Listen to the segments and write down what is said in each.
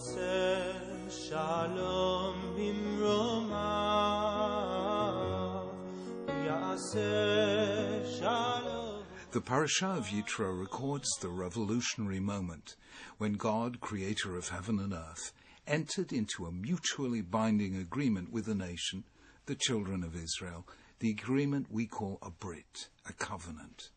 The Parsha of Yitro records the revolutionary moment when God, creator of heaven and earth, entered into a mutually binding agreement with the nation, the children of Israel, the agreement we call a Brit, a covenant.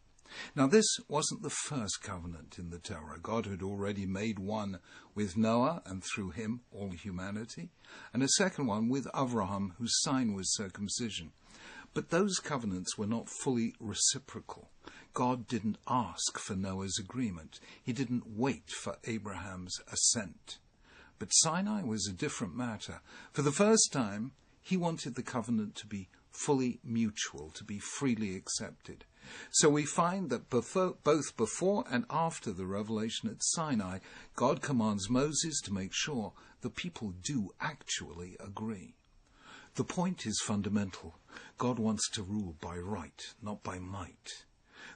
Now this wasn't the first covenant in the Torah. God had already made one with Noah and through him all humanity, and a second one with Avraham, whose sign was circumcision. But those covenants were not fully reciprocal. God didn't ask for Noah's agreement. He didn't wait for Abraham's assent. But Sinai was a different matter. For the first time, he wanted the covenant to be fully mutual, to be freely accepted. So we find that both before and after the revelation at Sinai, God commands Moses to make sure the people do actually agree. The point is fundamental. God wants to rule by right, not by might.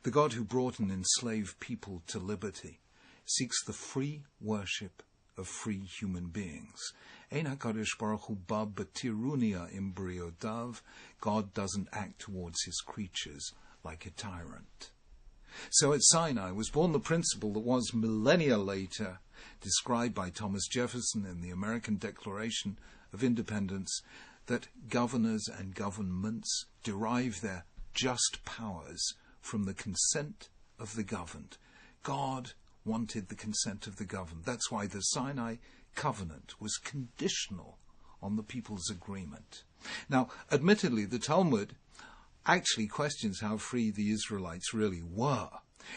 The God who brought an enslaved people to liberty seeks the free worship of free human beings. Ein HaKadosh Baruch Hu ba b'tirunia im briotav. God doesn't act towards his creatures like a tyrant. So at Sinai was born the principle that was millennia later described by Thomas Jefferson in the American Declaration of Independence, that governors and governments derive their just powers from the consent of the governed. God wanted the consent of the governed. That's why the Sinai covenant was conditional on the people's agreement. Now, admittedly, the Talmud actually questions how free the Israelites really were.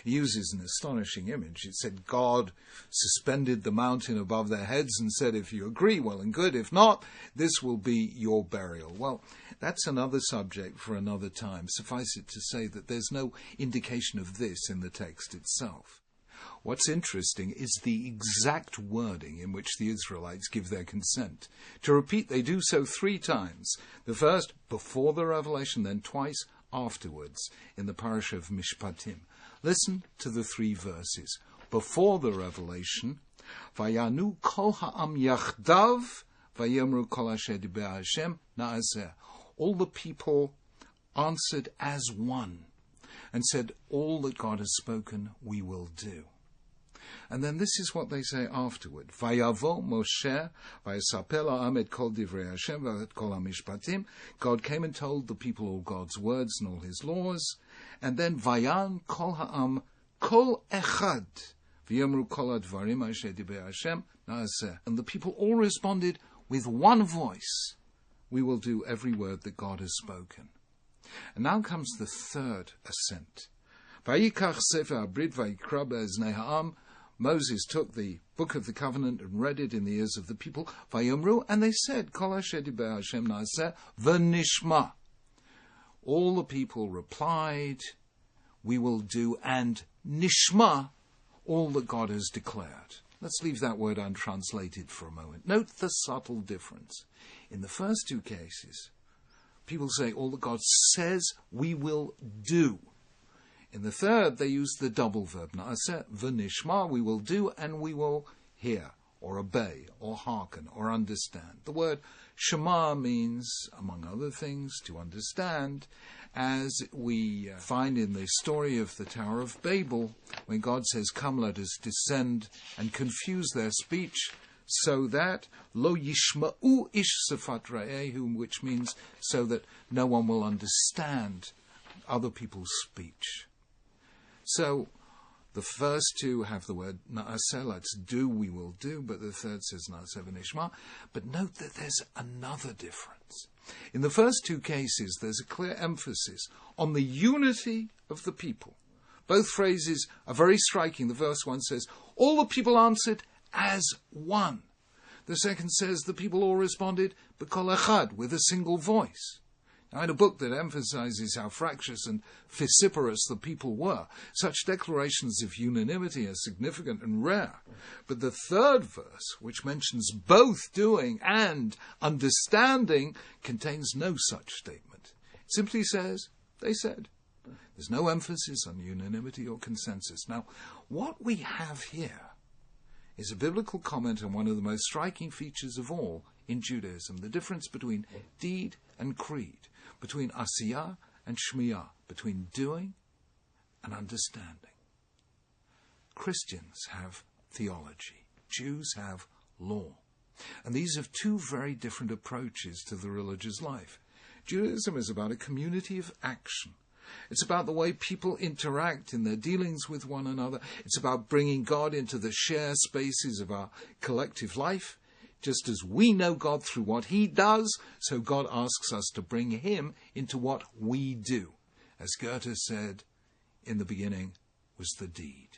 It uses an astonishing image. It said God suspended the mountain above their heads and said, if you agree, well and good. If not, this will be your burial. Well, that's another subject for another time. Suffice it to say that there's no indication of this in the text itself. What's interesting is the exact wording in which the Israelites give their consent. To repeat, they do so 3 times. The first, before the revelation, then twice afterwards in the Parsha of Mishpatim. Listen to the 3 verses. Before the revelation, Vayanu kol ha'am yachdav, vayemru kol asher diber Hashem na'aseh. All the people answered as one and said, all that God has spoken, we will do. And then this is what they say afterward. Vayavo Moshe, vayasaper la'am et kol divrei Hashem v'et kol ha'mishpatim. God came and told the people all God's words and all his laws. And then vayan kol ha'am kol echad v'yomru kol ha'dvarim asher diber Hashem na'aseh. And the people all responded with one voice, we will do every word that God has spoken. And now comes the third assent. Vayikach sefer habrit vayikra be'eznei ha'am. Moses took the book of the covenant and read it in the ears of the people. Vayomru, and they said, Kol asher diber Hashem na'aseh v'nishma. All the people replied, we will do, and nishma, all that God has declared. Let's leave that word untranslated for a moment. Note the subtle difference. In the first 2 cases, people say, all that God says, we will do. In the third, they use the double verb, na'aseh, v'nishma, we will do and we will hear, or obey, or hearken, or understand. The word Shema means, among other things, to understand, as we find in the story of the Tower of Babel, when God says, come, let us descend and confuse their speech, so that lo yishma'u ish sefat ra'ehu, which means so that no one will understand other people's speech. So the first 2 have the word na'aseh, let's do, we will do, but the third says na'aseh v'nishma. But note that there's another difference. In the first 2 cases, there's a clear emphasis on the unity of the people. Both phrases are very striking. The first one says, all the people answered as one. The second says the people all responded b'kol echad, with a single voice. Now, in a book that emphasizes how fractious and vociferous the people were, such declarations of unanimity are significant and rare. But the third verse, which mentions both doing and understanding, contains no such statement. It simply says, they said. There's no emphasis on unanimity or consensus. Now, what we have here is a biblical comment on one of the most striking features of all in Judaism, the difference between deed and creed, between asiyah and shmiyah, between doing and understanding. Christians have theology. Jews have law. And these are two very different approaches to the religious life. Judaism is about a community of action. It's about the way people interact in their dealings with one another. It's about bringing God into the shared spaces of our collective life. Just as we know God through what he does, so God asks us to bring him into what we do. As Goethe said, in the beginning was the deed.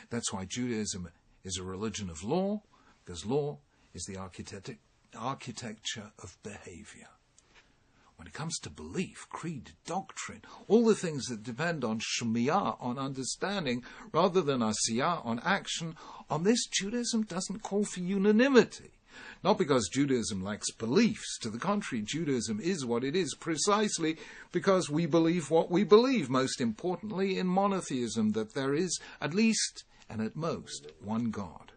That's why Judaism is a religion of law, because law is the architecture of behavior. When it comes to belief, creed, doctrine, all the things that depend on shmiyah, on understanding, rather than asiyah, on action, on this Judaism doesn't call for unanimity. Not because Judaism lacks beliefs. To the contrary, Judaism is what it is precisely because we believe what we believe. Most importantly, in monotheism, that there is at least and at most one God.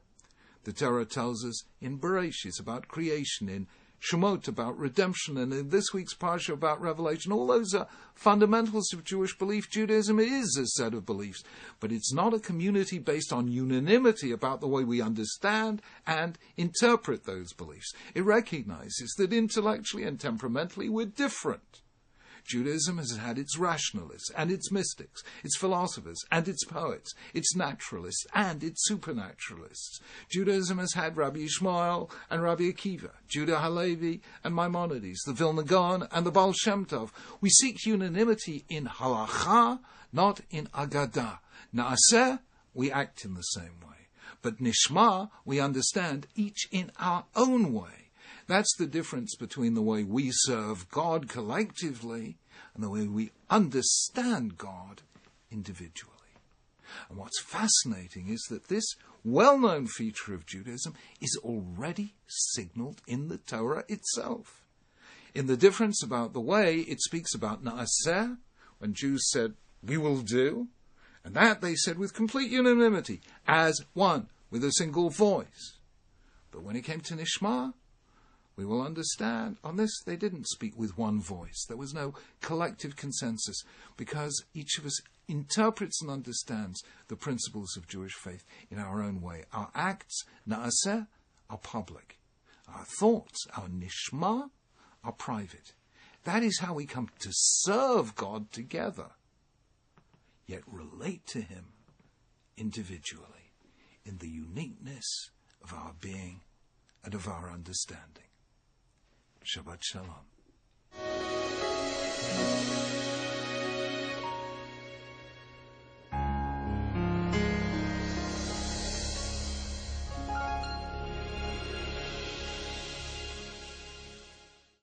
The Torah tells us in Bereshit about creation, in SHMOT about redemption, and in this week's Parsha about Revelation. All those are fundamentals of Jewish belief. Judaism is a set of beliefs, but it's not a community based on unanimity about the way we understand and interpret those beliefs. It recognizes that intellectually and temperamentally we're different. Judaism has had its rationalists and its mystics, its philosophers and its poets, its naturalists and its supernaturalists. Judaism has had Rabbi Ishmael and Rabbi Akiva, Judah Halevi and Maimonides, the Vilna Gaon and the Baal Shem Tov. We seek unanimity in halacha, not in agadah. Naaseh, we act in the same way. But nishma, we understand each in our own way. That's the difference between the way we serve God collectively and the way we understand God individually. And what's fascinating is that this well-known feature of Judaism is already signaled in the Torah itself. In the difference about the way it speaks about Naaseh, when Jews said, we will do, and that they said with complete unanimity, as one, with a single voice. But when it came to Nishma, we will understand. On this, they didn't speak with one voice. There was no collective consensus because each of us interprets and understands the principles of Jewish faith in our own way. Our acts, naaseh, are public. Our thoughts, our nishma, are private. That is how we come to serve God together, yet relate to him individually in the uniqueness of our being and of our understanding. Shabbat Shalom.